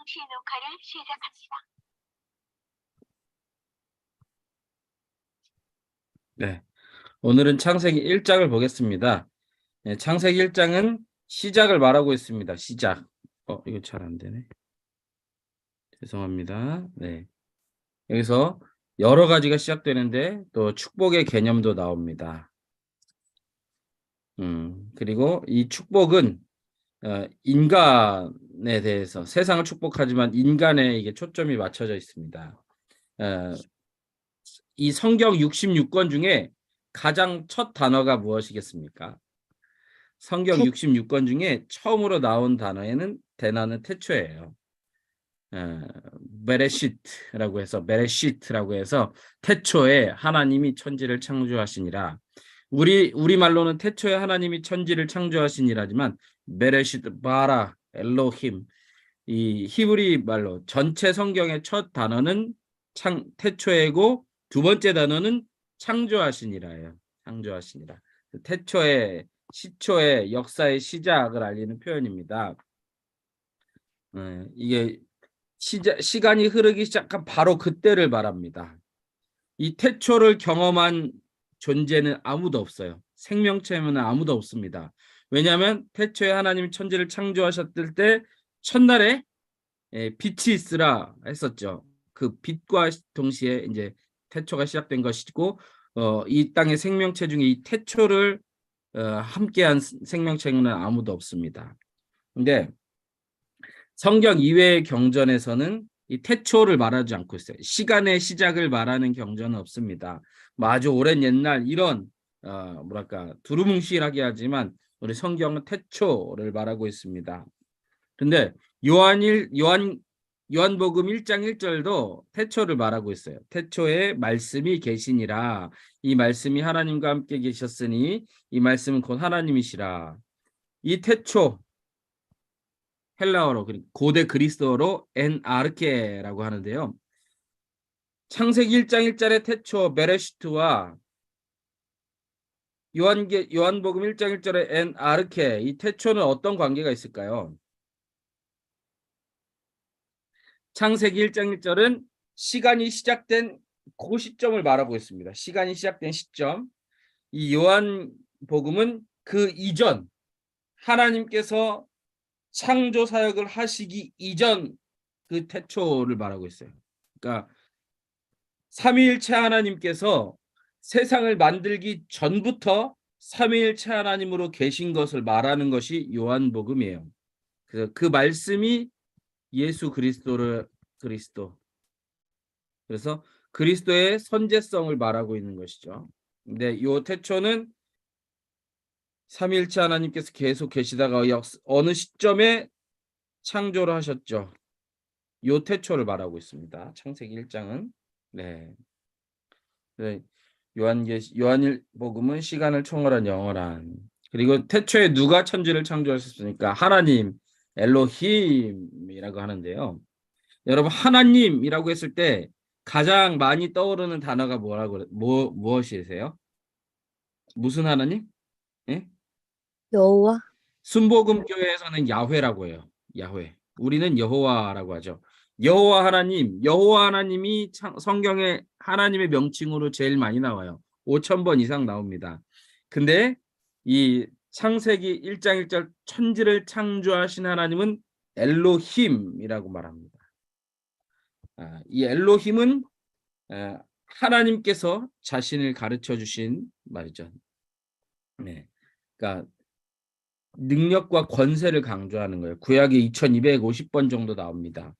동시 녹화를 시작합니다. 네, 오늘은 창세기 1장을 보겠습니다. 네, 창세기 1장은 시작을 말하고 있습니다. 시작. 이거 잘 안 되네. 죄송합니다. 네, 여기서 여러 가지가 시작되는데 또 축복의 개념도 나옵니다. 그리고 이 축복은 인간에 대해서 세상을 축복하지만 인간에 이게 초점이 맞춰져 있습니다. 이 성경 66권 중에 가장 첫 단어가 무엇이겠습니까? 성경 66권 중에 처음으로 나온 단어는 태초예요. 베레시트라고 해서 태초에 하나님이 천지를 창조하시니라. 우리말로는 태초에 하나님이 천지를 창조하시니라지만 베레시트 바라 엘로힘, 이 히브리 말로 전체 성경의 첫 단어는 태초에고 두 번째 단어는 창조하시니라예요. 창조하시니라. 태초의 시초의 역사의 시작을 알리는 표현입니다. 이게 시간이 흐르기 시작한 바로 그때를 말합니다. 이 태초를 경험한 존재는 아무도 없어요. 생명체는 아무도 없습니다. 왜냐하면 태초에 하나님이 천지를 창조하셨을 때 첫날에 빛이 있으라 했었죠. 그 빛과 동시에 이제 태초가 시작된 것이고, 이 땅의 생명체 중에 이 태초를 함께한 생명체는 아무도 없습니다. 근데 성경 이외의 경전에서는 이 태초를 말하지 않고 있어요. 시간의 시작을 말하는 경전은 없습니다. 아주 오랜 옛날 이런 두루뭉실하게 하지만 우리 성경은 태초를 말하고 있습니다. 근데 요한복음 1장 1절도 태초를 말하고 있어요. 태초에 말씀이 계시니라. 이 말씀이 하나님과 함께 계셨으니 이 말씀은 곧 하나님이시라. 이 태초, 헬라어로 고대 그리스어로 엔아르케라고 하는데요. 창세기 1장 1절의 태초 베레시트와 요한복음 1장 1절의 엔아르케, 이 태초는 어떤 관계가 있을까요? 창세기 1장 1절은 시간이 시작된 그 시점을 말하고 있습니다. 시간이 시작된 시점. 이 요한복음은 그 이전, 하나님께서 창조 사역을 하시기 이전 그 태초를 말하고 있어요. 그러니까 삼위일체 하나님께서 세상을 만들기 전부터 삼위일체 하나님으로 계신 것을 말하는 것이 요한복음이에요. 그래서 그 말씀이 예수 그리스도. 그래서 그리스도의 선제성을 말하고 있는 것이죠. 근데 요 태초는 삼위일체 하나님께서 계속 계시다가 어느 시점에 창조를 하셨죠. 요 태초를 말하고 있습니다. 창세기 1장은. 네. 요한복음은 시간을 초월한 영원한. 그리고 태초에 누가 천지를 창조하셨습니까? 하나님, 엘로힘이라고 하는데요. 여러분, 하나님이라고 했을 때 가장 많이 떠오르는 단어가 무엇이세요? 무슨 하나님? 예? 여호와? 순복음교회에서는 야훼라고 해요. 야훼. 우리는 여호와라고 하죠. 여호와 하나님이 성경에 하나님의 명칭으로 제일 많이 나와요. 5,000번 이상 나옵니다. 근데 이 창세기 1장 1절 천지를 창조하신 하나님은 엘로힘이라고 말합니다. 이 엘로힘은 하나님께서 자신을 가르쳐 주신 말이죠. 네. 그러니까 능력과 권세를 강조하는 거예요. 구약에 2250번 정도 나옵니다.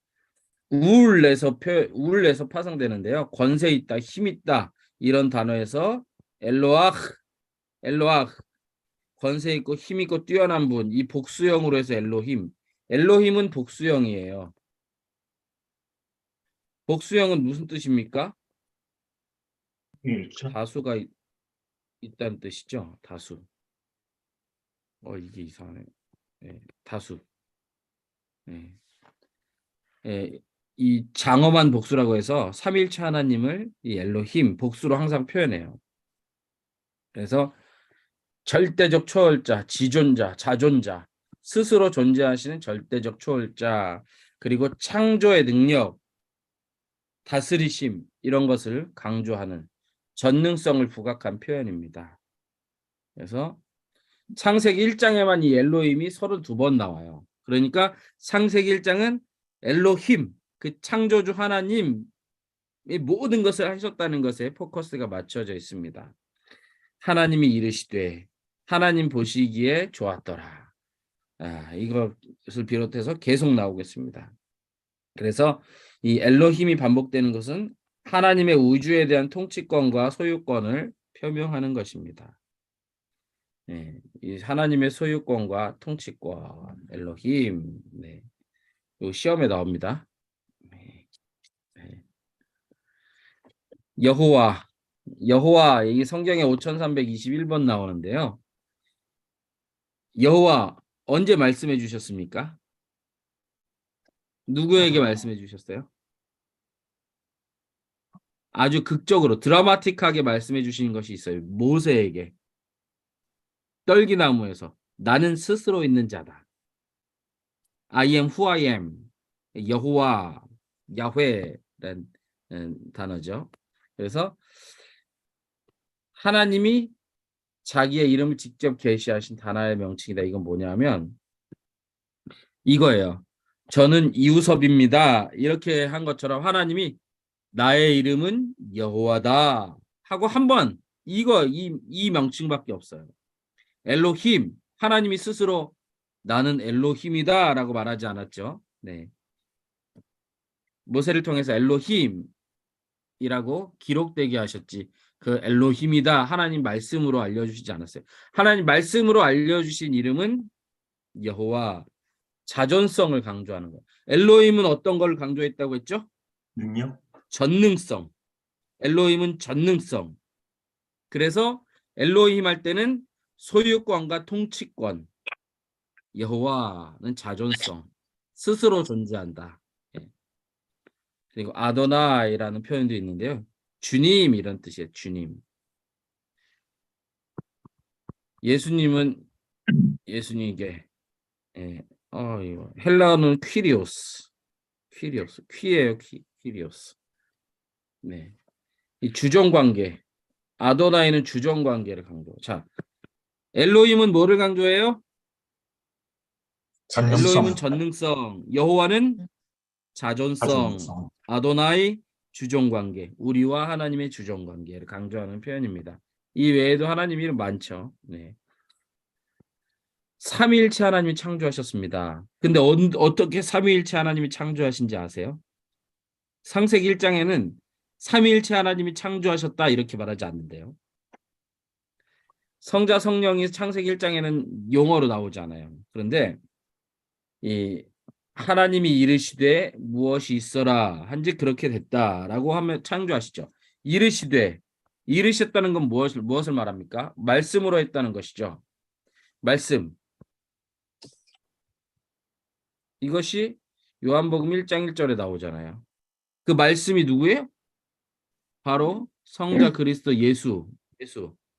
우울내서 파생되는데요. 권세 있다, 힘 있다 이런 단어에서 엘로아흐, 권세 있고 힘 있고 뛰어난 분, 이 복수형으로 해서 엘로힘은 복수형이에요. 복수형은 무슨 뜻입니까? 다수가 있다는 뜻이죠. 다수. 이게 이상하네. 다수. 이 장엄한 복수라고 해서 삼일체 하나님을 이 엘로힘 복수로 항상 표현해요. 그래서 절대적 초월자, 지존자, 자존자, 스스로 존재하시는 절대적 초월자. 그리고 창조의 능력, 다스리심 이런 것을 강조하는 전능성을 부각한 표현입니다. 그래서 창세기 1장에만 이 엘로힘이 32번 나와요. 그러니까 창세기 1장은 엘로힘, 그 창조주 하나님이 모든 것을 하셨다는 것에 포커스가 맞춰져 있습니다. 하나님이 이르시되 하나님 보시기에 좋았더라. 이것을 비롯해서 계속 나오겠습니다. 그래서 이 엘로힘이 반복되는 것은 하나님의 우주에 대한 통치권과 소유권을 표명하는 것입니다. 네, 이 하나님의 소유권과 통치권, 엘로힘, 네, 이 시험에 나옵니다. 네, 네. 여호와, 여호와, 이 성경에 5321번 나오는데요. 여호와 언제 말씀해 주셨습니까? 누구에게 말씀해 주셨어요? 아주 극적으로 드라마틱하게 말씀해 주시는 것이 있어요. 모세에게 떨기나무에서 나는 스스로 있는 자다. I am who I am. 여호와, 야훼라는 단어죠. 그래서 하나님이 자기의 이름을 직접 계시하신 단어의 명칭이다. 이건 뭐냐면 이거예요. 저는 이우섭입니다. 이렇게 한 것처럼 하나님이 나의 이름은 여호와다 하고 한 번 이 명칭밖에 없어요. 엘로힘, 하나님이 스스로 나는 엘로힘이다 라고 말하지 않았죠. 네. 모세를 통해서 엘로힘이라고 기록되게 하셨지. 그 엘로힘이다 하나님 말씀으로 알려주시지 않았어요. 하나님 말씀으로 알려주신 이름은 여호와, 자존성을 강조하는 거예요. 엘로힘은 어떤 걸 강조했다고 했죠? 능력? 전능성. 엘로힘은 전능성. 그래서 엘로힘 할 때는 소유권과 통치권, 여호와는 자존성, 스스로 존재한다. 예. 그리고 아도나이라는 표현도 있는데요. 주님 이런 뜻이에요. 주님. 예수님은 예수님에게 이거 헬라어는 퀴리오스, 퀴예요. 퀴리오스. 네, 이 주종 관계. 아도나이는 주종 관계를 강조. 자, 엘로힘은 뭐를 강조해요? 엘로힘은 전능성, 여호와는 자존성, 아도나이 주종 관계, 우리와 하나님의 주종 관계를 강조하는 표현입니다. 이 외에도 하나님 이름 많죠. 네. 삼위일체 하나님이 창조하셨습니다. 근데 어떻게 삼위일체 하나님이 창조하신지 아세요? 창세기 1장에는 삼위일체 하나님이 창조하셨다 이렇게 말하지 않는데요. 성자 성령이 창세기 1장에는 용어로 나오잖아요. 그런데 이 하나님이 이르시되 무엇이 있어라 한즉 그렇게 됐다라고 하면 창조하시죠. 이르셨다는 건 무엇을 말합니까? 말씀으로 했다는 것이죠. 말씀. 이것이 요한복음 1장 1절에 나오잖아요. 그 말씀이 누구예요? 바로 성자 그리스도 예수.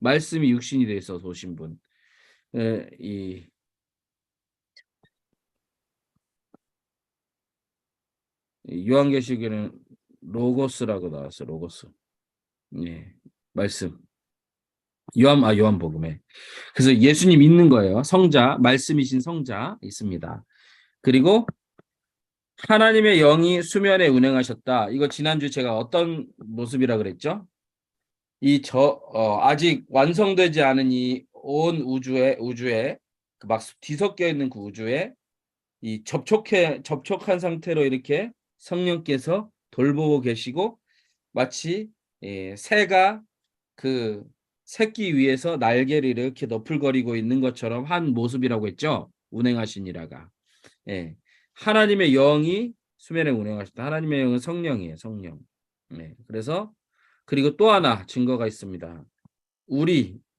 말씀이 육신이 되어서 오신 분. 이 요한계시록에는 로고스라고 나왔어요. 로고스. 예, 말씀. 요한복음에. 그래서 예수님 있는 거예요. 성자, 말씀이신 성자 있습니다. 그리고 하나님의 영이 수면에 운행하셨다. 이거 지난주 제가 어떤 모습이라 그랬죠? 아직 완성되지 않은 이 온 우주에 막 뒤섞여 있는 그 우주에 이 접촉한 상태로 이렇게 성령께서 돌보고 계시고 마치 새가 그 새끼 위에서 날개를 이렇게 너풀거리고 있는 것처럼 한 모습이라고 했죠. 운행하시니라가. 예. 하나님의 영이 수면에 운행하셨다. 하나님의 영은 성령이에요. 성령. 네. 그래서 그리고 또 하나 증거가 있습니다.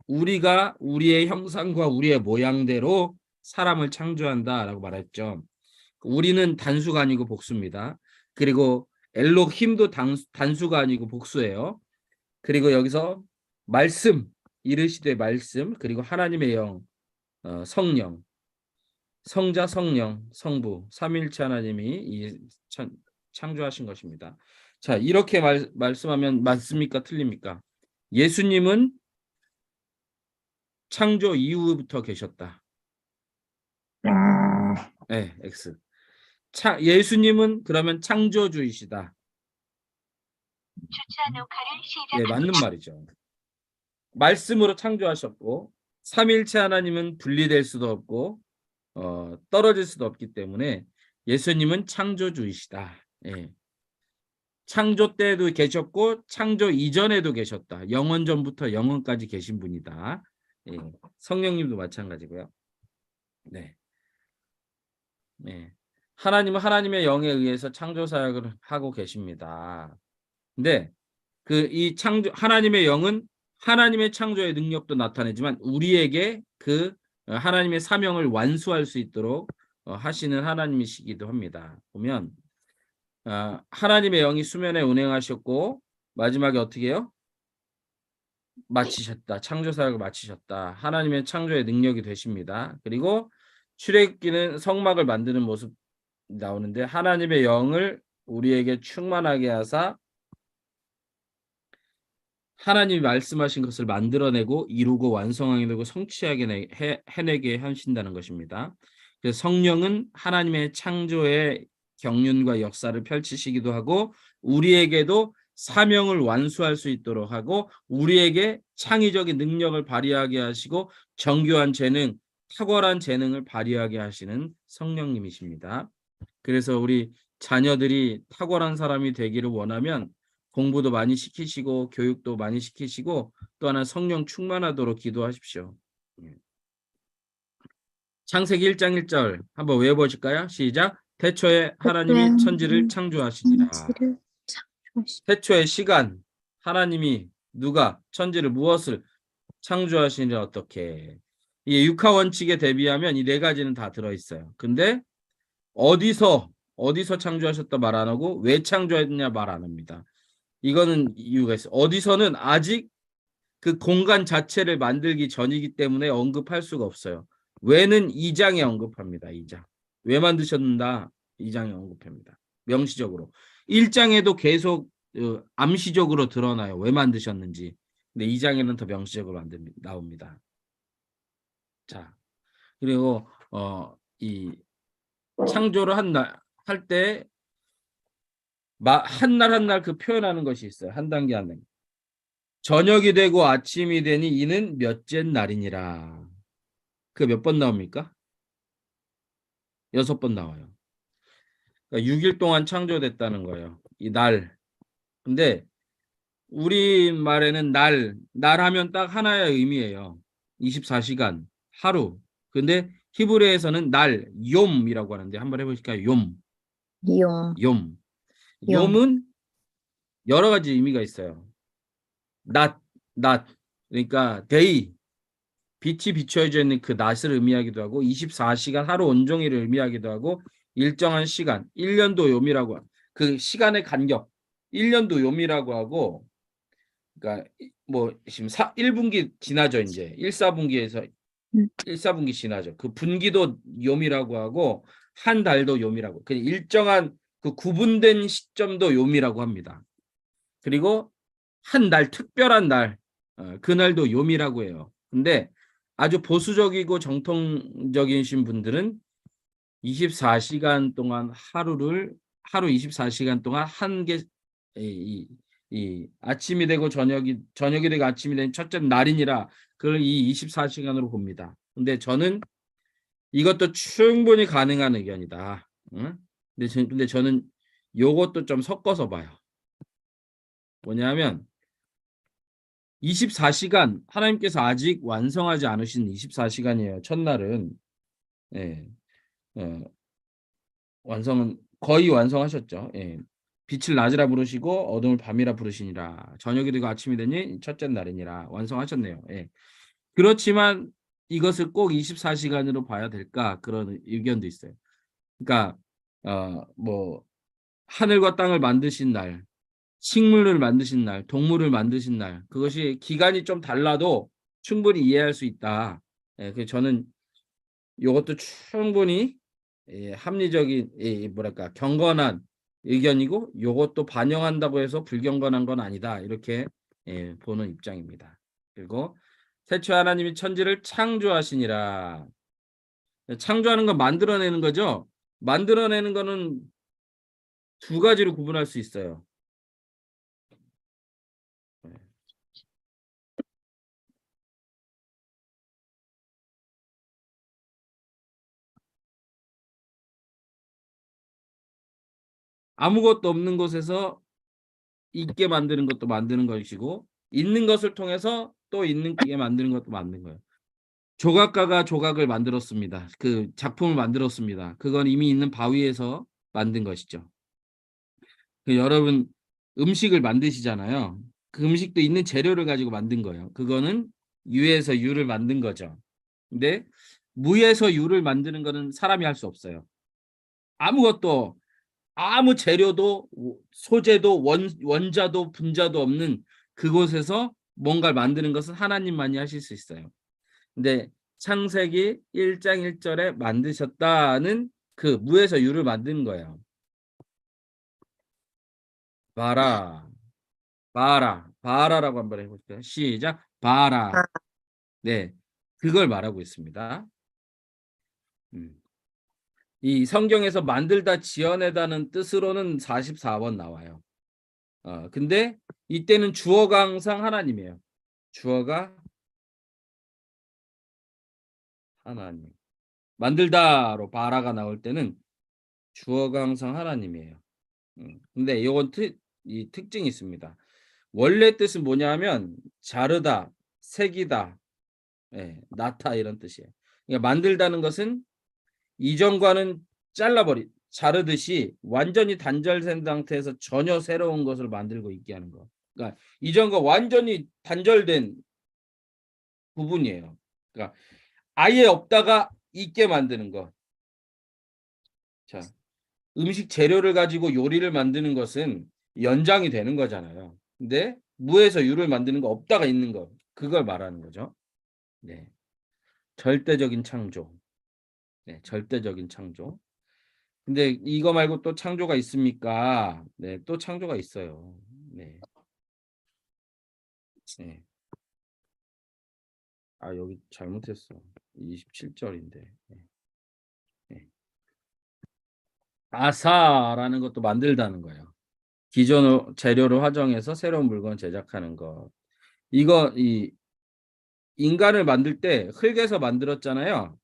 우리가 우리의 형상과 우리의 모양대로 사람을 창조한다라고 말했죠. 우리는 단수가 아니고 복수입니다. 그리고 엘로힘도 단수가 아니고 복수예요. 그리고 여기서 말씀, 이르시되 말씀, 그리고 하나님의 영, 성령. 성자, 성령, 성부, 삼위일체 하나님이 창조하신 것입니다. 자, 이렇게 말씀하면 맞습니까? 틀립니까? 예수님은 창조 이후부터 계셨다. 네, X. 예수님은 그러면 창조주이시다. 주차 녹화를 네, 시작합니다. 맞는 말이죠. 말씀으로 창조하셨고 삼위일체 하나님은 분리될 수도 없고 떨어질 수도 없기 때문에 예수님은 창조주이시다. 예. 창조 때도 계셨고 창조 이전에도 계셨다. 영원 전부터 영원까지 계신 분이다. 예. 성령님도 마찬가지고요. 네. 네. 하나님은 하나님의 영에 의해서 창조 사역을 하고 계십니다. 근데 이 창조 하나님의 영은 하나님의 창조의 능력도 나타내지만 우리에게 하나님의 사명을 완수할 수 있도록 하시는 하나님이시기도 합니다. 보면 하나님의 영이 수면에 운행하셨고 마지막에 어떻게 해요? 마치셨다. 창조 사역을 마치셨다. 하나님의 창조의 능력이 되십니다. 그리고 출애굽기는 성막을 만드는 모습 나오는데 하나님의 영을 우리에게 충만하게 하사 하나님이 말씀하신 것을 만들어내고 이루고 완성하게 되고 성취하게 해내게 하신다는 것입니다. 그래서 성령은 하나님의 창조의 경륜과 역사를 펼치시기도 하고 우리에게도 사명을 완수할 수 있도록 하고 우리에게 창의적인 능력을 발휘하게 하시고 정교한 재능, 탁월한 재능을 발휘하게 하시는 성령님이십니다. 그래서 우리 자녀들이 탁월한 사람이 되기를 원하면 공부도 많이 시키시고 교육도 많이 시키시고 또 하나 성령 충만하도록 기도하십시오. 창세기 1장 1절 한번 외워보실까요? 시작. 태초에 하나님이 천지를 창조하시니라. 태초의 시간 하나님이 누가 천지를 무엇을 창조하시니라 어떻게 이 육하 원칙에 대비하면 이 네 가지는 다 들어있어요. 근데 어디서 창조하셨다 말 안 하고 왜 창조했냐 말 안 합니다. 이거는 이유가 있어요. 어디서는 아직 그 공간 자체를 만들기 전이기 때문에 언급할 수가 없어요. 왜는 2장에 언급합니다. 2장. 왜 만드셨는가? 2장에 언급합니다. 명시적으로. 1장에도 계속 암시적으로 드러나요. 왜 만드셨는지. 근데 2장에는 더 명시적으로 나옵니다. 자, 그리고 이 창조를 할 때 한 날 한 날 그 표현하는 것이 있어요. 한 단계 한 단계. 저녁이 되고 아침이 되니 이는 몇째 날이니라. 그 몇 번 나옵니까? 6번 나와요. 그러니까 6일 동안 창조됐다는 거예요. 이 날. 근데 우리말에는 날 하면 딱 하나의 의미예요. 24시간, 하루. 근데 히브리에서는 날, 욤이라고 하는데 한번 해보실까요? 욤. 욤. 욤은 여러 가지 의미가 있어요. 낮. 그러니까 day. 빛이 비춰져 있는 그 낮을 의미하기도 하고 24시간 하루 온종일을 의미하기도 하고 일정한 시간 1년도 요미라고 그 시간의 간격 1년도 요미라고 하고 그러니까 뭐 지금 1분기 지나죠. 이제 1사분기에서 1사분기 지나죠. 그 분기도 요미라고 하고 한 달도 요미라고 그 일정한 그 구분된 시점도 요미라고 합니다. 그리고 한 날 특별한 날 그날도 요미라고 해요. 근데 아주 보수적이고 정통적이신 분들은 24시간 동안 하루 24시간 동안 이 아침이 되고 저녁이 되고 아침이 되는 첫째 날이니라 그걸 이 24시간으로 봅니다. 근데 저는 이것도 충분히 가능한 의견이다. 응? 근데 저는 요것도 좀 섞어서 봐요. 뭐냐면 24시간 하나님께서 아직 완성하지 않으신 24시간이에요. 첫날은 예, 완성은 거의 완성하셨죠. 예. 빛을 낮이라 부르시고 어둠을 밤이라 부르시니라. 저녁이 되고 아침이 되니 첫째 날이니라. 완성하셨네요. 예. 그렇지만 이것을 꼭 24시간으로 봐야 될까? 그런 의견도 있어요. 그러니까 뭐 하늘과 땅을 만드신 날, 식물을 만드신 날, 동물을 만드신 날, 그것이 기간이 좀 달라도 충분히 이해할 수 있다. 예, 그래서 저는 이것도 충분히 합리적인 뭐랄까 경건한 의견이고 이것도 반영한다고 해서 불경건한 건 아니다. 이렇게 보는 입장입니다. 그리고 태초에 하나님이 천지를 창조하시니라. 창조하는 건 만들어내는 거죠. 만들어내는 거는 두 가지로 구분할 수 있어요. 아무것도 없는 곳에서 있게 만드는 것도 만드는 것이고 있는 것을 통해서 또 있는 게 만드는 것도 만든 거예요. 조각가가 조각을 만들었습니다. 그 작품을 만들었습니다. 그건 이미 있는 바위에서 만든 것이죠. 여러분 음식을 만드시잖아요. 그 음식도 있는 재료를 가지고 만든 거예요. 그거는 유에서 유를 만든 거죠. 근데 무에서 유를 만드는 거는 사람이 할 수 없어요. 아무것도 아무 재료도 소재도 원자도 분자도 없는 그곳에서 뭔가를 만드는 것은 하나님만이 하실 수 있어요. 근데 창세기 1장 1절에 만드셨다는 그 무에서 유를 만든 거예요. 바라, 바라, 바라라고 한번 해볼게요. 시작. 바라. 네, 그걸 말하고 있습니다. 이 성경에서 만들다 지어내다는 뜻으로는 44번 나와요. 근데 이때는 주어가 항상 하나님이에요. 주어가 하나님. 만들다로 바라가 나올 때는 주어가 항상 하나님이에요. 근데 이건 이 특징이 있습니다. 원래 뜻은 뭐냐면 자르다, 새기다, 나타 이런 뜻이에요. 그러니까 만들다는 것은 이전과는 자르듯이 완전히 단절된 상태에서 전혀 새로운 것을 만들고 있게 하는 거. 그러니까 이전과 완전히 단절된 부분이에요. 그러니까 아예 없다가 있게 만드는 거. 자, 음식 재료를 가지고 요리를 만드는 것은 연장이 되는 거잖아요. 근데 무에서 유를 만드는 거 없다가 있는 거. 그걸 말하는 거죠. 네. 절대적인 창조. 네, 절대적인 창조. 근데 이거 말고 또 창조가 있습니까? 네, 또 창조가 있어요. 네. 네. 아, 여기 잘못했어. 27절인데. 네. 네. 아사라는 것도 만들다는 거예요. 기존 재료를 활용해서 새로운 물건 제작하는 것. 이 인간을 만들 때 흙에서 만들었잖아요.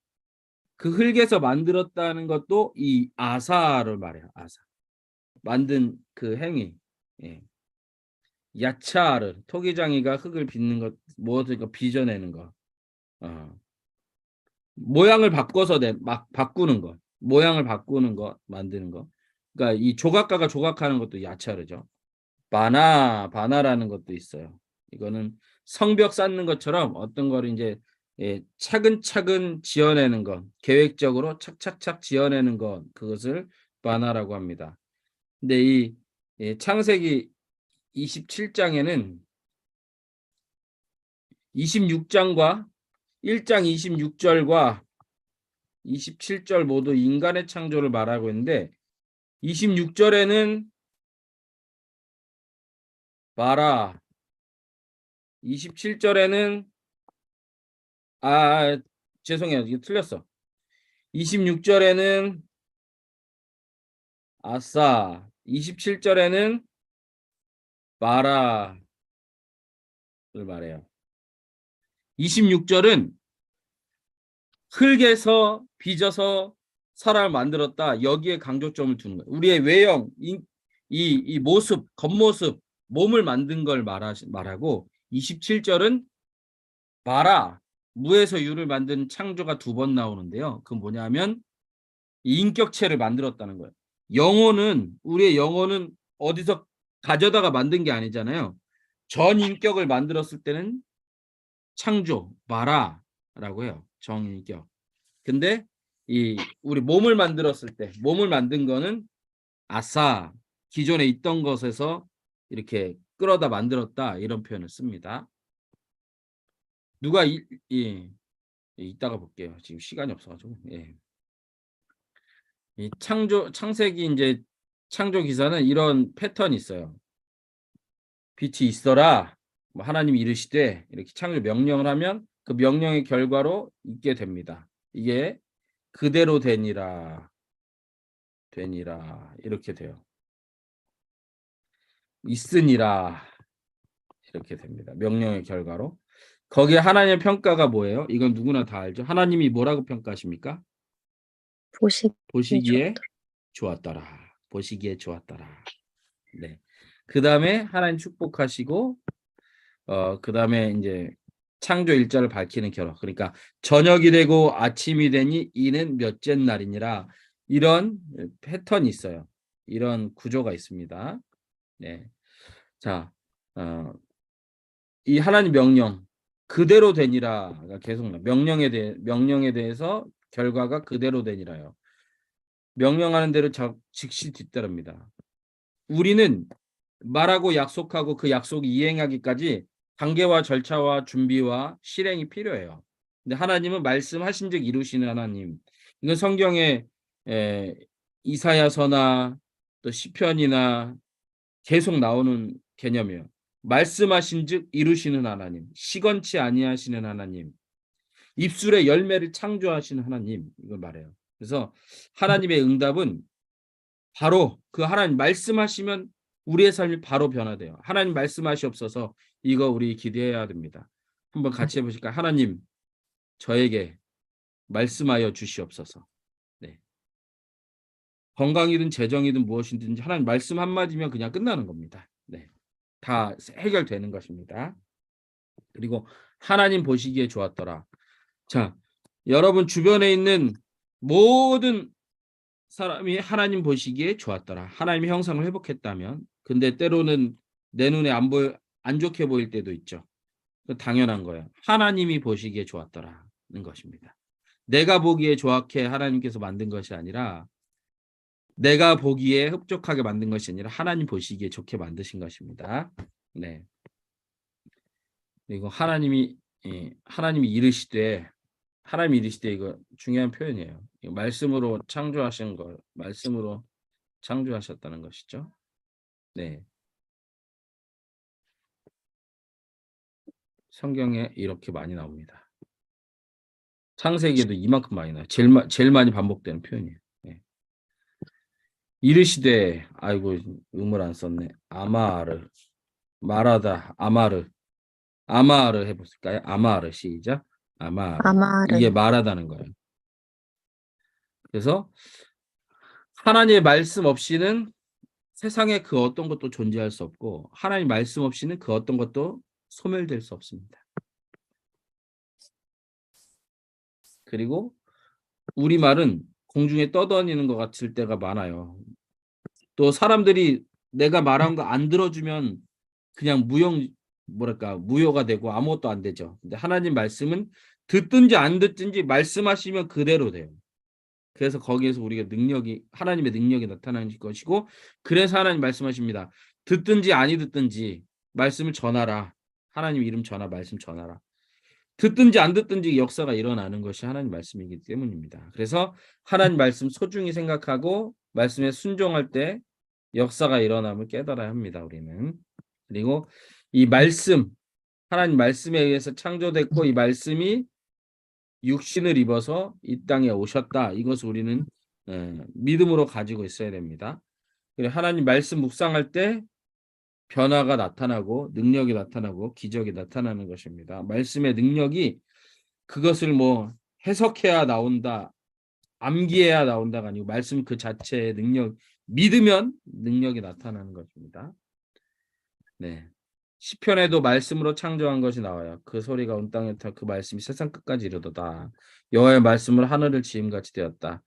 그 흙에서 만들었다는 것도 이 아사를 말해요. 아사. 만든 그 행위. 예. 야차를 토기장이가 흙을 빚는 것, 무엇을 빚어내는 것. 모양을 바꿔서 막 바꾸는 것. 모양을 바꾸는 것, 만드는 것. 그러니까 이 조각가가 조각하는 것도 야차르죠. 바나라는 것도 있어요. 이거는 성벽 쌓는 것처럼 어떤 거를 이제 차근차근 지어내는 것, 계획적으로 착착착 지어내는 것, 그것을 바나라고 합니다. 근데 이 창세기 27장에는 26장과 1장 26절과 27절 모두 인간의 창조를 말하고 있는데 26절에는 바라, 27절에는 죄송해요. 이거 틀렸어. 26절에는 아싸, 27절에는 바라를 말해요. 26절은 흙에서 빚어서 사람을 만들었다. 여기에 강조점을 두는 거예요. 우리의 외형, 이 모습, 겉모습, 몸을 만든 걸 말하고 27절은 바라, 무에서 유를 만든 창조가 두 번 나오는데요. 그건 뭐냐면 인격체를 만들었다는 거예요. 우리의 영혼은 어디서 가져다가 만든 게 아니잖아요. 전 인격을 만들었을 때는 창조, 바라라고 해요. 정인격. 근데 우리 몸을 만들었을 때, 몸을 만든 거는 아싸, 기존에 있던 것에서 이렇게 끌어다 만들었다 이런 표현을 씁니다. 누가 이따가 볼게요. 지금 시간이 없어가지고. 예. 이 창세기 이제 창조 기사는 이런 패턴이 있어요. 빛이 있어라. 뭐 하나님이 이르시되 이렇게 창조 명령을 하면 그 명령의 결과로 있게 됩니다. 이게 그대로 되니라 이렇게 돼요. 있으니라 이렇게 됩니다. 명령의 결과로. 거기에 하나님의 평가가 뭐예요? 이건 누구나 다 알죠. 하나님이 뭐라고 평가하십니까? 보시기에 좋았더라. 보시기에 좋았더라. 네. 그 다음에 하나님 축복하시고 그 다음에 이제 창조 일자를 밝히는 결혼. 그러니까 저녁이 되고 아침이 되니 이는 몇째 날이니라. 이런 패턴이 있어요. 이런 구조가 있습니다. 네. 자, 이 하나님 명령 그대로 되니라가 계속 명령에 대해서 결과가 그대로 되니라요. 명령하는 대로 즉시 뒤따릅니다. 우리는 말하고 약속하고 그 약속 이행하기까지 단계와 절차와 준비와 실행이 필요해요. 근데 하나님은 말씀하신 즉 이루시는 하나님. 이건 성경에 이사야서나 또 시편이나 계속 나오는 개념이에요. 말씀하신 즉 이루시는 하나님, 시건치 아니하시는 하나님, 입술의 열매를 창조하시는 하나님, 이걸 말해요. 그래서 하나님의 응답은 바로 그 하나님 말씀하시면 우리의 삶이 바로 변화돼요. 하나님 말씀하시옵소서. 이거 우리 기대해야 됩니다. 한번 같이 해보실까요? 하나님 저에게 말씀하여 주시옵소서. 네. 건강이든 재정이든 무엇이든지 하나님 말씀 한마디면 그냥 끝나는 겁니다. 네. 다 해결되는 것입니다. 그리고 하나님 보시기에 좋았더라. 자, 여러분 주변에 있는 모든 사람이 하나님 보시기에 좋았더라. 하나님의 형상을 회복했다면. 근데 때로는 내 눈에 안 좋게 보일 때도 있죠. 당연한 거예요. 하나님이 보시기에 좋았더라는 것입니다. 내가 보기에 좋게 하나님께서 만든 것이 아니라 내가 보기에 흡족하게 만든 것이 아니라 하나님 보시기에 좋게 만드신 것입니다. 네. 그리고 하나님이 이르시되 이거 중요한 표현이에요. 말씀으로 창조하신 걸 말씀으로 창조하셨다는 것이죠. 네. 성경에 이렇게 많이 나옵니다. 창세기에도 이만큼 많이 나와요. 제일 많이 반복되는 표현이에요. 네. 이르시되 아이고 음을 안 썼네. 아마르 말하다 아마르 해볼까요? 아마르 시작. 아마르 이게 말하다는 거예요. 그래서 하나님의 말씀 없이는 세상에 그 어떤 것도 존재할 수 없고 하나님 말씀 없이는 그 어떤 것도 소멸될 수 없습니다. 그리고 우리말은 공중에 떠다니는 것 같을 때가 많아요. 또 사람들이 내가 말한 거 안 들어주면 그냥 무효가 되고 아무것도 안 되죠. 근데 하나님 말씀은 듣든지 안 듣든지 말씀하시면 그대로 돼요. 그래서 거기에서 우리가 하나님의 능력이 나타나는 것이고, 그래서 하나님 말씀하십니다. 듣든지 아니 듣든지 말씀을 전하라. 하나님 이름 말씀 전하라. 듣든지 안 듣든지 역사가 일어나는 것이 하나님 말씀이기 때문입니다. 그래서 하나님 말씀 소중히 생각하고 말씀에 순종할 때 역사가 일어남을 깨달아야 합니다. 우리는. 그리고 이 말씀, 하나님 말씀에 의해서 창조됐고 이 말씀이 육신을 입어서 이 땅에 오셨다. 이것을 우리는 믿음으로 가지고 있어야 됩니다. 그리고 하나님 말씀 묵상할 때 변화가 나타나고 능력이 나타나고 기적이 나타나는 것입니다. 말씀의 능력이 그것을 뭐 해석해야 나온다, 암기해야 나온다가 아니고 말씀 그 자체의 믿으면 능력이 나타나는 것입니다. 네. 시편에도 말씀으로 창조한 것이 나와요. 그 소리가 온 땅에 그 말씀이 세상 끝까지 이르도다. 여호와의 말씀으로 하늘을 지음같이 되었다.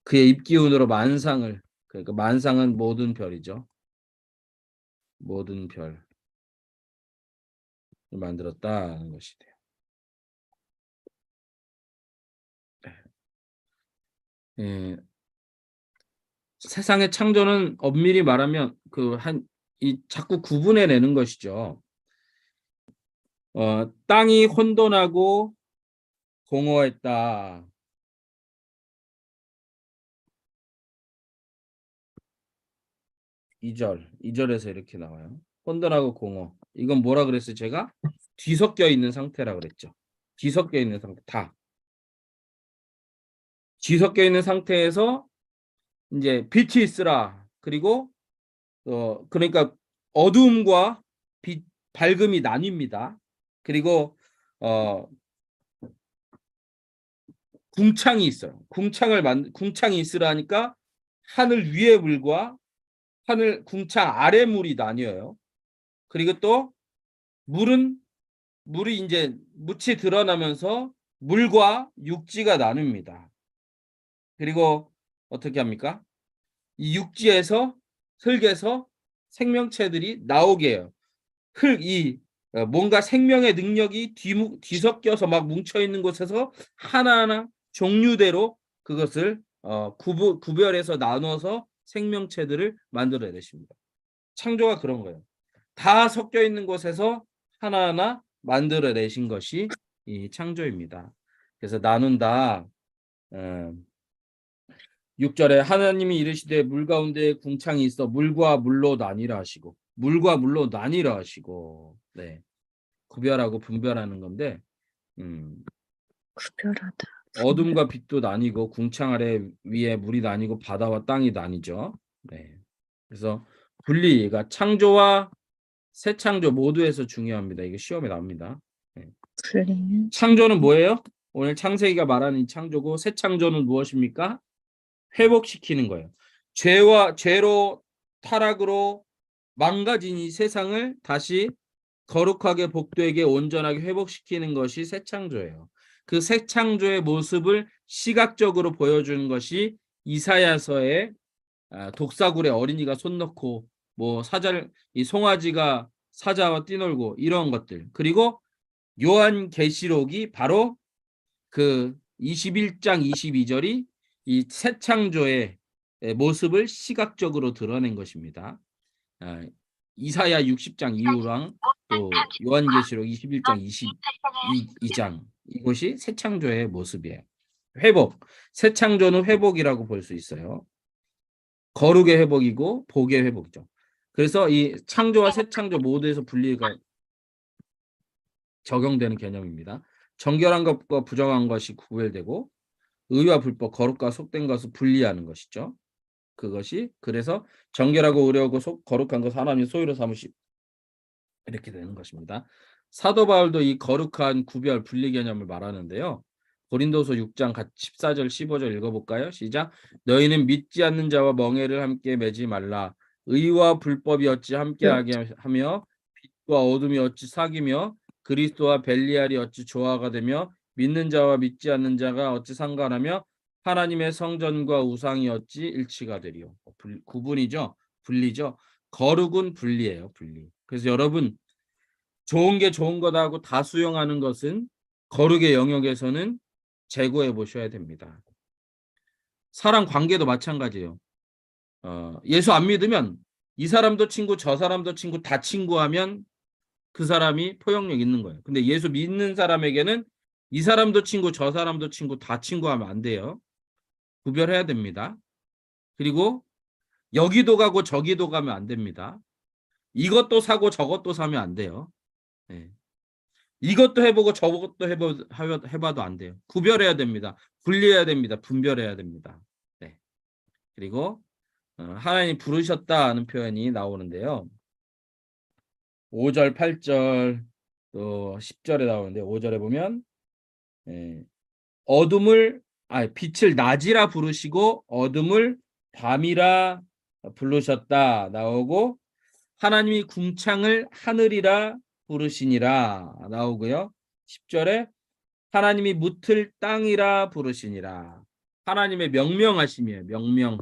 그의 입기운으로 그러니까 만상은 모든 별이죠. 모든 별을 만들었다는 것이 돼요. 예. 세상의 창조는 엄밀히 말하면 자꾸 구분해내는 것이죠. 땅이 혼돈하고 공허했다. 이절에서 이렇게 나와요. 혼돈하고 공허. 이건 뭐라 그랬어요? 제가 뒤섞여 있는 상태라 그랬죠. 뒤섞여 있는 상태. 다 뒤섞여 있는 상태에서 이제 빛이 있으라. 그리고 그러니까 어두움과 빛, 밝음이 나뉩니다. 그리고 어 궁창이 있어요. 궁창이 있으라니까 하늘 위의 물과 하늘 궁창 아래 물이 나뉘어요. 그리고 또 물이 이제 묻이 드러나면서 물과 육지가 나뉩니다. 그리고 어떻게 합니까? 이 육지에서 흙에서 생명체들이 나오게 해요. 뭔가 생명의 능력이 뒤섞여서 막 뭉쳐 있는 곳에서 하나하나 종류대로 그것을 구별해서 나눠서 생명체들을 만들어내십니다. 창조가 그런 거예요. 다 섞여 있는 곳에서 하나하나 만들어내신 것이 이 창조입니다. 그래서 나눈다. 6절에 하나님이 이르시되 물 가운데 궁창이 있어 물과 물로 나뉘라 하시고 물과 물로 나뉘라 하시고 네. 구별하고 분별하는 건데 구별하다. 어둠과 빛도 나뉘고 궁창 아래 위에 물이 나뉘고 바다와 땅이 나뉘죠. 네. 그래서 분리가 창조와 새 창조 모두에서 중요합니다. 이게 시험에 나옵니다. 네. 분리는 창조는 뭐예요? 오늘 창세기가 말하는 이 창조고 새 창조는 무엇입니까? 회복시키는 거예요. 죄로 타락으로 망가진 이 세상을 다시 거룩하게 복되게 온전하게 회복시키는 것이 새 창조예요. 그 새 창조의 모습을 시각적으로 보여주는 것이 이사야서의 독사굴에 어린이가 손 넣고 이 송아지가 사자와 뛰놀고 이런 것들. 그리고 요한계시록이 바로 그 21장 22절이 이 새 창조의 모습을 시각적으로 드러낸 것입니다. 이사야 60장 이후랑 또 요한계시록 21장 22장 이것이 새 창조의 모습이에요. 회복. 새 창조는 회복이라고 볼 수 있어요. 거룩의 회복이고 복의 회복이죠. 그래서 이 창조와 새 창조 모두에서 분리가 적용되는 개념입니다. 정결한 것과 부정한 것이 구별되고 의와 불법, 거룩과 속된 것을 분리하는 것이죠. 그것이 그래서 정결하고 의로우고 거룩한 것 하나님이 소유로 삼으시 이렇게 되는 것입니다. 사도 바울도 이 거룩한 구별 분리 개념을 말하는데요. 고린도서 6장 14절 15절 읽어볼까요? 시작. 너희는 믿지 않는 자와 멍에를 함께 매지 말라. 의와 불법이 어찌 함께하게 하며 빛과 어둠이 어찌 사귀며 그리스도와 벨리알이 어찌 조화가 되며 믿는 자와 믿지 않는 자가 어찌 상관하며 하나님의 성전과 우상이 어찌 일치가 되리요. 구분이죠. 분리죠. 거룩은 분리예요. 분리. 그래서 여러분 좋은 게 좋은 거다 하고 다 수용하는 것은 거룩의 영역에서는 재고해 보셔야 됩니다. 사람 관계도 마찬가지예요. 예수 안 믿으면 이 사람도 친구 저 사람도 친구 다 친구하면 그 사람이 포용력 있는 거예요. 근데 예수 믿는 사람에게는 이 사람도 친구 저 사람도 친구 다 친구하면 안 돼요. 구별해야 됩니다. 그리고 여기도 가고 저기도 가면 안 됩니다. 이것도 사고 저것도 사면 안 돼요. 네. 이것도 해보고 저것도 해봐도 안 돼요. 구별해야 됩니다. 분리해야 됩니다. 분별해야 됩니다. 네. 그리고 하나님 부르셨다는 표현이 나오는데요. 5절, 8절, 또 10절에 나오는데 5절에 보면 빛을 낮이라 부르시고 어둠을 밤이라 부르셨다 나오고 하나님이 궁창을 하늘이라 부르시니라 나오고요. 10절에 하나님이 묻을 땅이라 부르시니라. 하나님의 명명하심이에요. 명명.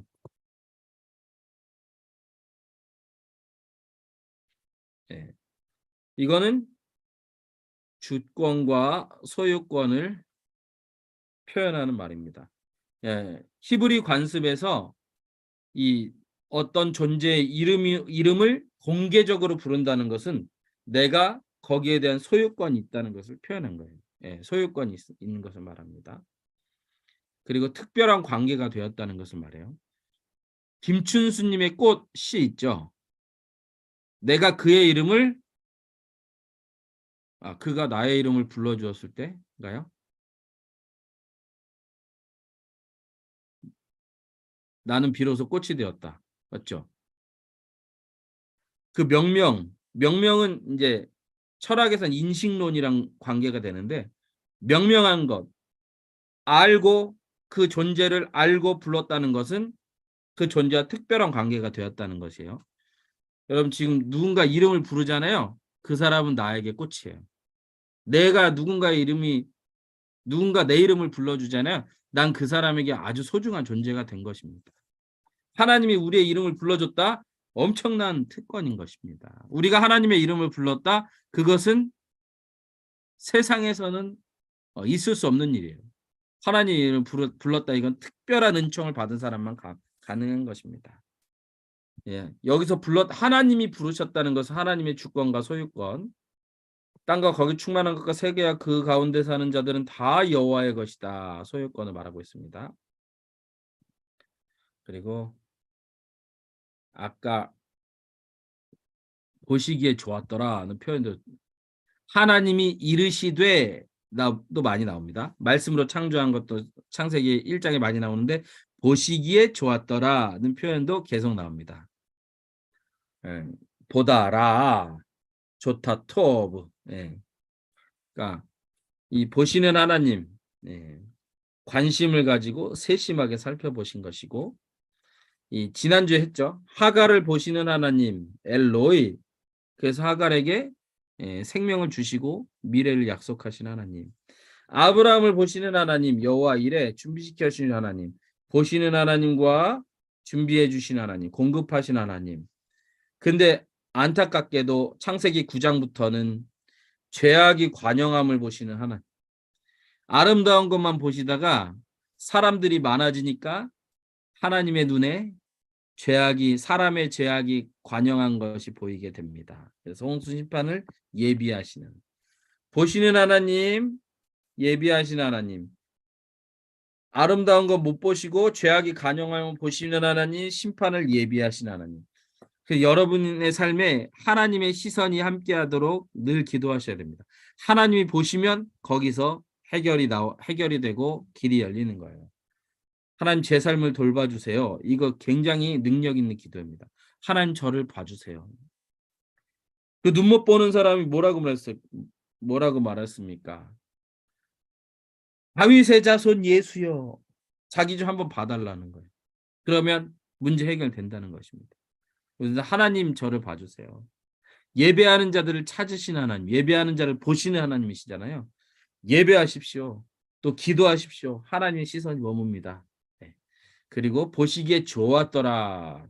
네. 이거는 주권과 소유권을 표현하는 말입니다. 예, 히브리 관습에서 이 어떤 존재의 이름을 공개적으로 부른다는 것은 내가 거기에 대한 소유권이 있다는 것을 표현한 거예요. 예, 소유권이 있는 것을 말합니다. 그리고 특별한 관계가 되었다는 것을 말해요. 김춘수님의 꽃 시 있죠. 내가 그의 이름을 그가 나의 이름을 불러주었을 때인가요? 나는 비로소 꽃이 되었다. 맞죠? 그 명명은 이제 철학에서는 인식론이랑 관계가 되는데 명명한 것, 알고 그 존재를 알고 불렀다는 것은 그 존재와 특별한 관계가 되었다는 것이에요. 여러분 지금 누군가 이름을 부르잖아요. 그 사람은 나에게 꽃이에요. 내가 누군가 내 이름을 불러주잖아요. 난 그 사람에게 아주 소중한 존재가 된 것입니다. 하나님이 우리의 이름을 불러줬다. 엄청난 특권인 것입니다. 우리가 하나님의 이름을 불렀다. 그것은 세상에서는 있을 수 없는 일이에요. 하나님의 이름을 불렀다. 이건 특별한 은총을 받은 사람만 가능한 것입니다. 예, 여기서 하나님이 부르셨다는 것은 하나님의 주권과 소유권, 땅과 거기 충만한 것과 세계와 그 가운데 사는 자들은 다 여호와의 것이다. 소유권을 말하고 있습니다. 그리고 아까 보시기에 좋았더라는 표현도 하나님이 이르시되 도 많이 나옵니다. 말씀으로 창조한 것도 창세기 1장에 많이 나오는데 보시기에 좋았더라는 표현도 계속 나옵니다. 예, 보다라 좋다 토브. 예. 그러니까 이 보시는 하나님, 예, 관심을 가지고 세심하게 살펴보신 것이고, 이 지난주에 했죠. 하갈을 보시는 하나님 엘로이. 그래서 하갈에게 생명을 주시고 미래를 약속하신 하나님. 아브라함을 보시는 하나님 여호와 이레 준비시켜 주신 하나님. 보시는 하나님과 준비해 주신 하나님, 공급하신 하나님. 근데 안타깝게도 창세기 9장부터는 죄악이 관영함을 보시는 하나님. 아름다운 것만 보시다가 사람들이 많아지니까 하나님의 눈에 사람의 죄악이 관영한 것이 보이게 됩니다. 그래서 홍수 심판을 예비하시는, 보시는 하나님, 예비하신 하나님, 아름다운 것 못 보시고 죄악이 관영하면 보시는 하나님, 심판을 예비하신 하나님. 그 여러분의 삶에 하나님의 시선이 함께하도록 늘 기도하셔야 됩니다. 하나님이 보시면 거기서 해결이 되고 길이 열리는 거예요. 하나님 제 삶을 돌봐주세요. 이거 굉장히 능력 있는 기도입니다. 하나님 저를 봐주세요. 그 눈 못 보는 사람이 뭐라고 말했습니까? 다윗의 자손 예수여. 자기 좀 한번 봐달라는 거예요. 그러면 문제 해결된다는 것입니다. 그래서 하나님 저를 봐주세요. 예배하는 자들을 찾으신 하나님, 예배하는 자를 보시는 하나님이시잖아요. 예배하십시오. 또 기도하십시오. 하나님의 시선이 머뭅니다. 네. 그리고 보시기에 좋았더라.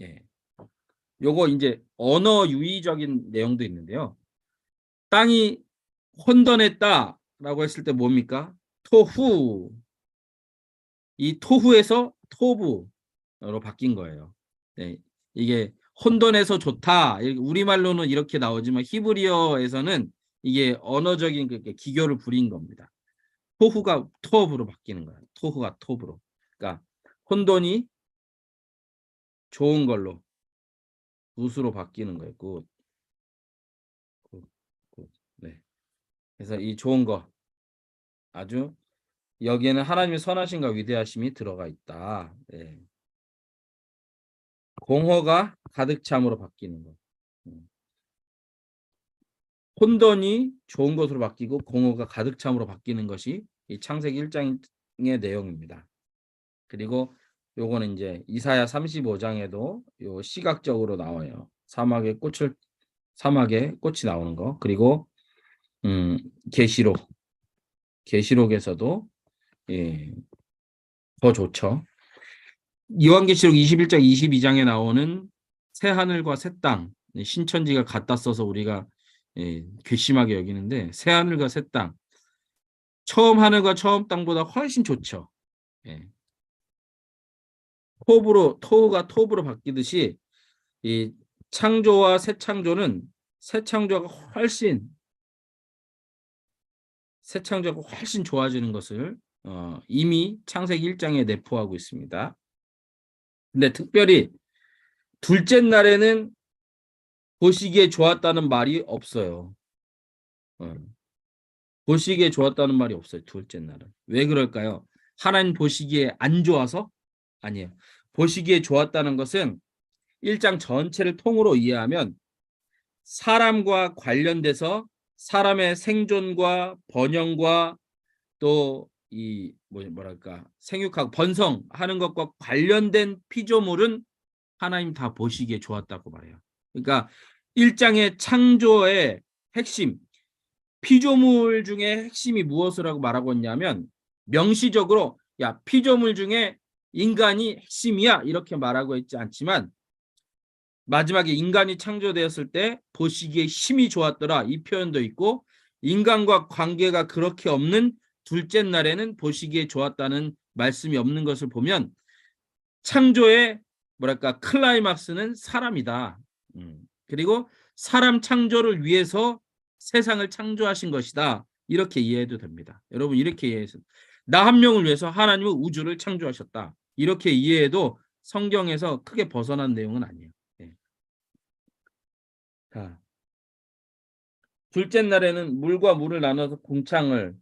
예. 요거 이제 언어 유의적인 내용도 있는데요. 땅이 혼돈했다라고 했을 때 뭡니까? 토후. 이 토후에서 토부로 바뀐 거예요. 네. 이게 혼돈해서 좋다. 우리말로는 이렇게 나오지만 히브리어에서는 이게 언어적인 기교를 부린 겁니다. 토후가 토브로 바뀌는 거예요. 토후가 토브로. 그러니까 혼돈이 좋은 걸로 굿으로 바뀌는 거예요. 굿. 굿. 굿. 네. 그래서 이 좋은 거 아주 여기에는 하나님의 선하심과 위대하심이 들어가 있다. 네. 공허가 가득 참으로 바뀌는 거. 혼돈이 좋은 것으로 바뀌고 공허가 가득 참으로 바뀌는 것이 이 창세기 1장의 내용입니다. 그리고 요거는 이제 이사야 35장에도 요 시각적으로 나와요. 사막에 꽃이 나오는 거. 그리고 계시록에서도 더 좋죠. 요한계시록 21장 22장에 나오는 새 하늘과 새 땅, 신천지가 갖다 써서 우리가 괘씸하게 여기는데 새 하늘과 새 땅, 처음 하늘과 처음 땅보다 훨씬 좋죠. 예. 토우가 톱으로 바뀌듯이 이 창조와 새 창조가 훨씬 새 창조가 훨씬 좋아지는 것을 이미 창세기 1장에 내포하고 있습니다. 근데 특별히 둘째 날에는 보시기에 좋았다는 말이 없어요. 보시기에 좋았다는 말이 없어요. 둘째 날은. 왜 그럴까요? 하나님 보시기에 안 좋아서? 아니에요. 보시기에 좋았다는 것은 1장 전체를 통으로 이해하면 사람과 관련돼서 사람의 생존과 번영과 또 이 뭐랄까 생육하고 번성하는 것과 관련된 피조물은 하나님 다 보시기에 좋았다고 말해요. 그러니까 1장의 창조의 핵심, 피조물 중에 핵심이 무엇이라고 말하고 있냐면 명시적으로 야 피조물 중에 인간이 핵심이야 이렇게 말하고 있지 않지만 마지막에 인간이 창조되었을 때 보시기에 힘이 좋았더라 이 표현도 있고 인간과 관계가 그렇게 없는 둘째 날에는 보시기에 좋았다는 말씀이 없는 것을 보면 창조의 뭐랄까 클라이막스는 사람이다. 그리고 사람 창조를 위해서 세상을 창조하신 것이다. 이렇게 이해해도 됩니다. 여러분 이렇게 이해해서 나 한 명을 위해서 하나님은 우주를 창조하셨다. 이렇게 이해해도 성경에서 크게 벗어난 내용은 아니에요. 네. 자, 둘째 날에는 물과 물을 나눠서 궁창을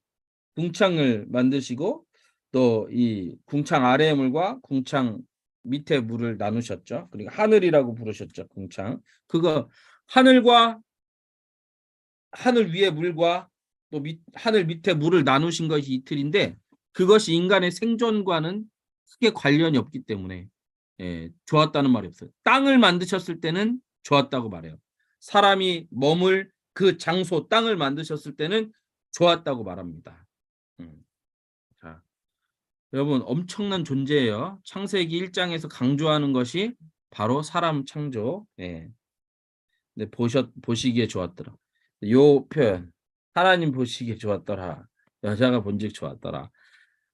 만드시고 또 이 궁창 아래의 물과 궁창 밑에 물을 나누셨죠. 그리고 하늘이라고 부르셨죠. 궁창. 그거 하늘 위의 물과 또 하늘 밑에 물을 나누신 것이 이틀인데 그것이 인간의 생존과는 크게 관련이 없기 때문에 좋았다는 말이 없어요. 땅을 만드셨을 때는 좋았다고 말해요. 사람이 머물 그 장소 땅을 만드셨을 때는 좋았다고 말합니다. 자, 여러분 엄청난 존재예요. 창세기 1장에서 강조하는 것이 바로 사람 창조. 네, 보시기에 좋았더라. 요 표현 하나님 보시기에 좋았더라. 여자가 본즉 좋았더라.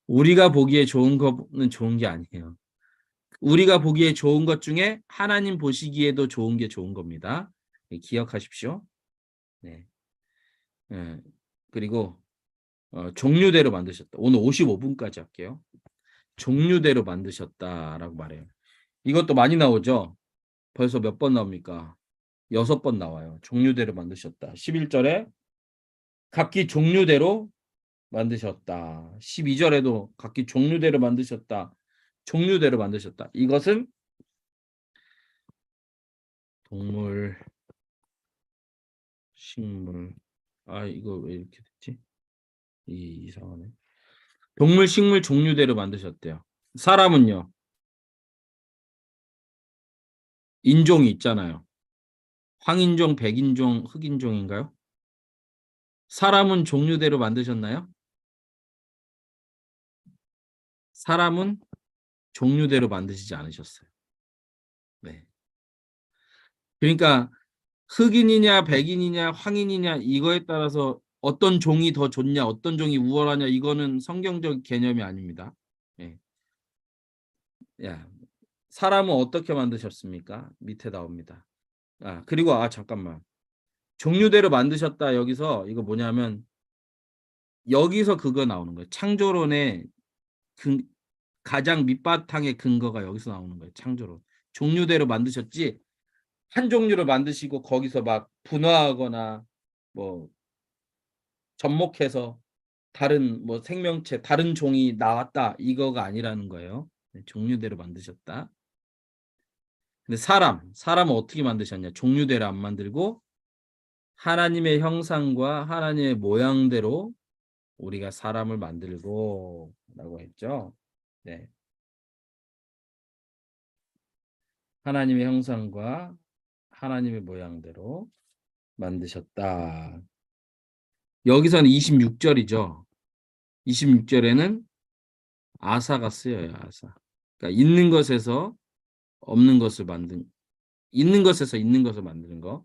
우리가 보기에 좋은 거는 좋은 게 아니에요. 우리가 보기에 좋은 것 중에 하나님 보시기에도 좋은 게 좋은 겁니다. 네, 기억하십시오. 네. 네. 그리고 종류대로 만드셨다. 오늘 55분까지 할게요. 종류대로 만드셨다라고 말해요. 이것도 많이 나오죠. 벌써 몇 번 나옵니까? 6번 나와요. 종류대로 만드셨다. 11절에 각기 종류대로 만드셨다. 12절에도 각기 종류대로 만드셨다. 종류대로 만드셨다. 이것은 동물, 식물. 이거 왜 이렇게 됐지? 이상하네. 동물, 식물 종류대로 만드셨대요. 사람은요. 인종이 있잖아요. 황인종, 백인종, 흑인종인가요? 사람은 종류대로 만드셨나요? 사람은 종류대로 만드시지 않으셨어요. 네. 그러니까 흑인이냐 백인이냐 황인이냐 이거에 따라서 어떤 종이 더 좋냐 어떤 종이 우월하냐 이거는 성경적 개념이 아닙니다. 네. 야, 사람은 어떻게 만드셨습니까? 밑에 나옵니다. 그리고 잠깐만. 종류대로 만드셨다 여기서 이거 뭐냐면 여기서 그거 나오는 거예요. 창조론의 가장 밑바탕의 근거가 여기서 나오는 거예요. 창조론. 종류대로 만드셨지 한 종류를 만드시고 거기서 막 분화하거나 뭐 접목해서 다른 뭐 생명체 다른 종이 나왔다 이거가 아니라는 거예요. 종류대로 만드셨다. 근데 사람은 어떻게 만드셨냐? 종류대로 안 만들고 하나님의 형상과 하나님의 모양대로 우리가 사람을 만들고 라고 했죠. 네. 하나님의 형상과 하나님의 모양대로 만드셨다. 여기서는 26절이죠. 26절에는 아사가 쓰여요. 아사. 그러니까 있는 것에서 없는 것을 있는 것에서 있는 것을 만드는 거.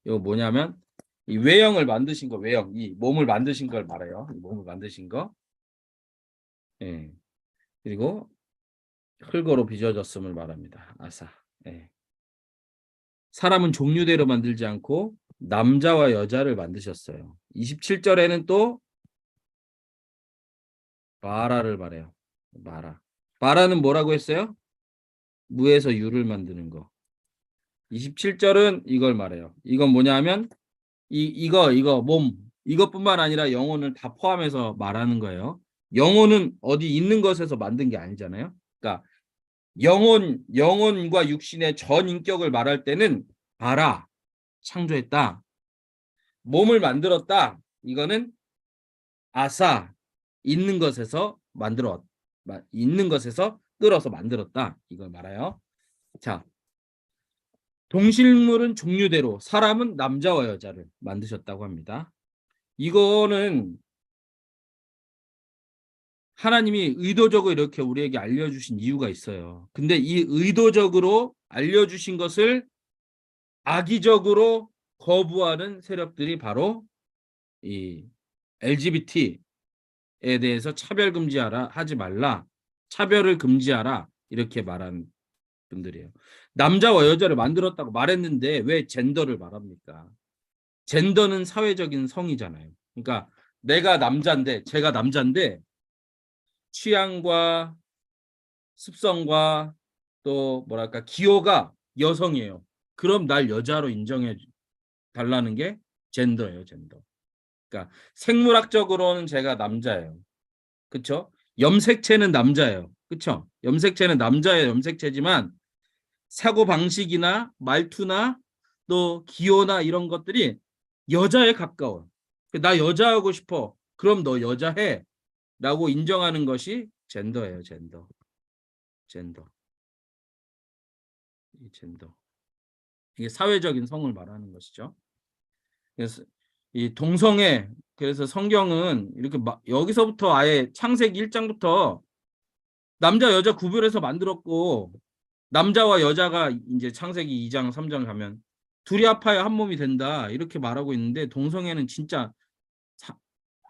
이거 뭐냐면 이 외형을 만드신 거, 외형, 이 몸을 만드신 걸 말해요. 이 몸을 만드신 거. 예. 그리고 흙으로 빚어졌음을 말합니다. 아사. 예. 사람은 종류대로 만들지 않고 남자와 여자를 만드셨어요. 27절에는 또 마라를 말해요. 마라. 마라는 뭐라고 했어요? 무에서 유를 만드는 거. 27절은 이걸 말해요. 이건 뭐냐면 이거 몸 이것뿐만 아니라 영혼을 다 포함해서 말하는 거예요. 영혼은 어디 있는 것에서 만든 게 아니잖아요. 그러니까 영혼과 육신의 전 인격을 말할 때는 봐라 창조했다. 몸을 만들었다. 이거는 아사 있는 것에서 있는 것에서 끌어서 만들었다. 이걸 말해요. 자, 동식물은 종류대로 사람은 남자와 여자를 만드셨다고 합니다. 이거는 하나님이 의도적으로 이렇게 우리에게 알려주신 이유가 있어요. 근데 이 의도적으로 알려주신 것을 악의적으로 거부하는 세력들이 바로 이 LGBT에 대해서 차별 금지하라 하지 말라 차별을 금지하라 이렇게 말한 분들이에요. 남자와 여자를 만들었다고 말했는데 왜 젠더를 말합니까? 젠더는 사회적인 성이잖아요. 그러니까 제가 남자인데 취향과 습성과 또 뭐랄까 기호가 여성이에요. 그럼 날 여자로 인정해 달라는 게 젠더예요, 젠더. 그러니까 생물학적으로는 제가 남자예요. 그렇죠? 염색체는 남자예요. 그렇죠? 염색체는 남자의 염색체지만 사고 방식이나 말투나 또 기호나 이런 것들이 여자에 가까워. 나 여자하고 싶어. 그럼 너 여자해. 라고 인정하는 것이 젠더예요, 젠더. 젠더. 이 젠더. 이게 사회적인 성을 말하는 것이죠. 그래서 이 동성애 그래서 성경은 이렇게 여기서부터 아예 창세기 1장부터 남자 여자 구별해서 만들었고 남자와 여자가 이제 창세기 2장 3장 가면 둘이 합하여 한 몸이 된다 이렇게 말하고 있는데 동성애는 진짜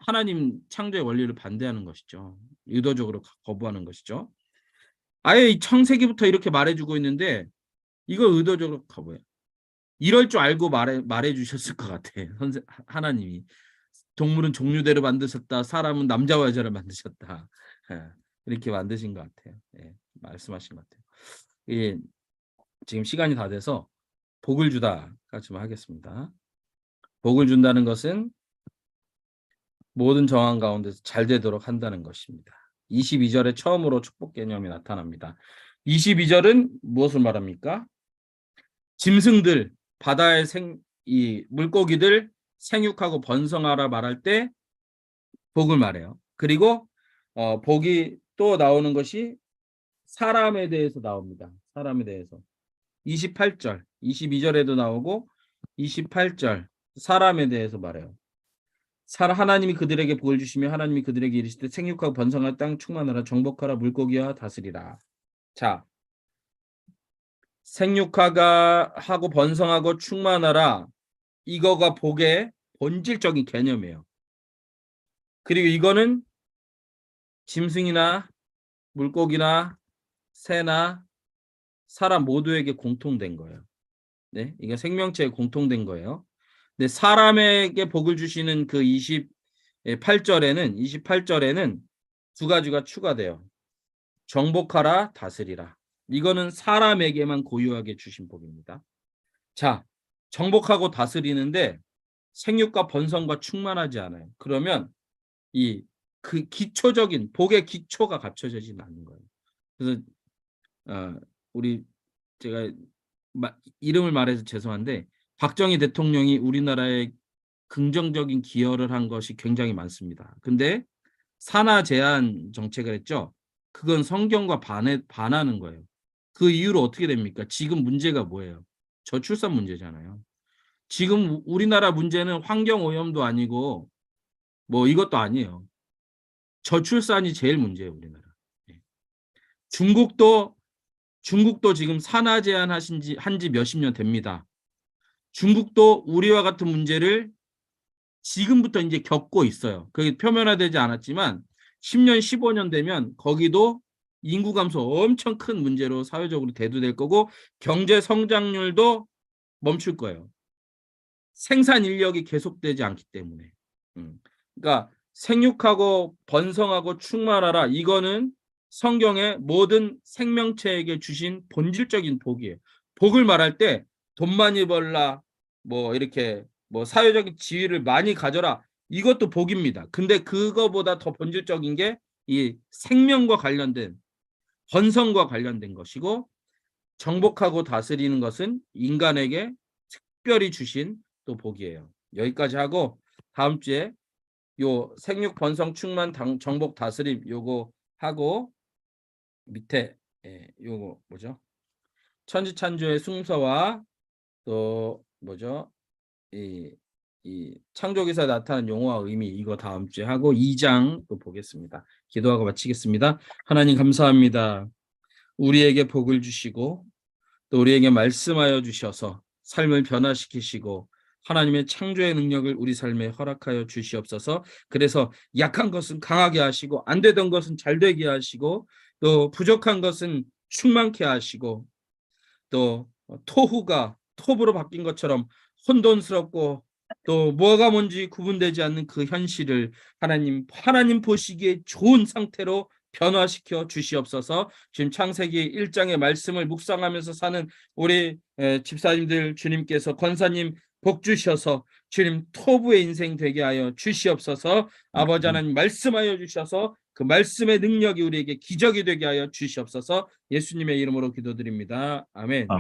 하나님 창조의 원리를 반대하는 것이죠. 의도적으로 거부하는 것이죠. 아예 이 창세기부터 이렇게 말해주고 있는데 이걸 의도적으로 거부해요. 이럴 줄 알고 말해 주셨을 것 같아. 하나님이 동물은 종류대로 만드셨다. 사람은 남자와 여자를 만드셨다. 이렇게 만드신 것 같아요. 예, 말씀하신 것 같아요. 예, 지금 시간이 다 돼서 복을 주다까지 하겠습니다. 복을 준다는 것은 모든 정황 가운데서 잘 되도록 한다는 것입니다. 22절에 처음으로 축복 개념이 나타납니다. 22절은 무엇을 말합니까? 짐승들, 바다의 이 물고기들 생육하고 번성하라 말할 때 복을 말해요. 그리고 복이 또 나오는 것이 사람에 대해서 나옵니다. 사람에 대해서. 28절, 22절에도 나오고 28절 사람에 대해서 말해요. 하나님이 그들에게 복을 주시며 하나님이 그들에게 이르시되 생육하고 번성할 땅 충만하라 정복하라 물고기와 다스리라. 자, 생육하가 하고 번성하고 충만하라 이거가 복의 본질적인 개념이에요. 그리고 이거는 짐승이나 물고기나 새나 사람 모두에게 공통된 거예요. 네, 이게 생명체에 공통된 거예요. 근데 사람에게 복을 주시는 그 28절에는 두 가지가 추가돼요. 정복하라, 다스리라. 이거는 사람에게만 고유하게 주신 복입니다. 자, 정복하고 다스리는데 생육과 번성과 충만하지 않아요. 그러면 그 기초적인 복의 기초가 갖춰지지 않는 거예요. 그래서 우리 제가 이름을 말해서 죄송한데 박정희 대통령이 우리나라에 긍정적인 기여를 한 것이 굉장히 많습니다. 근데 산하 제한 정책을 했죠. 그건 성경과 반하는 거예요. 그 이유로 어떻게 됩니까? 지금 문제가 뭐예요? 저출산 문제잖아요. 지금 우리나라 문제는 환경 오염도 아니고 뭐 이것도 아니에요. 저출산이 제일 문제예요, 우리나라. 중국도 지금 산하 제한 한지 몇십 년 됩니다. 중국도 우리와 같은 문제를 지금부터 이제 겪고 있어요. 그게 표면화되지 않았지만 10년, 15년 되면 거기도 인구 감소 엄청 큰 문제로 사회적으로 대두될 거고 경제 성장률도 멈출 거예요. 생산 인력이 계속되지 않기 때문에. 그러니까 생육하고 번성하고 충만하라. 이거는 성경의 모든 생명체에게 주신 본질적인 복이에요. 복을 말할 때 돈 많이 벌라, 뭐 이렇게 뭐 사회적인 지위를 많이 가져라. 이것도 복입니다. 근데 그거보다 더 본질적인 게 이 생명과 관련된 번성과 관련된 것이고, 정복하고 다스리는 것은 인간에게 특별히 주신 또 복이에요. 여기까지 하고 다음 주에 요 생육 번성 충만 정복 다스림 요거 하고 밑에 요거 뭐죠? 천지창조의 순서와 또 뭐죠? 이 창조기사에 나타난 용어와 의미, 이거 다음 주에 하고 2장 또 보겠습니다. 기도하고 마치겠습니다. 하나님 감사합니다. 우리에게 복을 주시고 또 우리에게 말씀하여 주셔서 삶을 변화시키시고 하나님의 창조의 능력을 우리 삶에 허락하여 주시옵소서. 그래서 약한 것은 강하게 하시고 안 되던 것은 잘 되게 하시고 또 부족한 것은 충만케 하시고 또 토후가 톱으로 바뀐 것처럼 혼돈스럽고 또 뭐가 뭔지 구분되지 않는 그 현실을 하나님 보시기에 좋은 상태로 변화시켜 주시옵소서. 지금 창세기 1장의 말씀을 묵상하면서 사는 우리 집사님들 주님께서 권사님 복 주셔서 주님 토부의 인생 되게 하여 주시옵소서. 아버지 하나님 말씀하여 주셔서 그 말씀의 능력이 우리에게 기적이 되게 하여 주시옵소서. 예수님의 이름으로 기도드립니다. 아멘.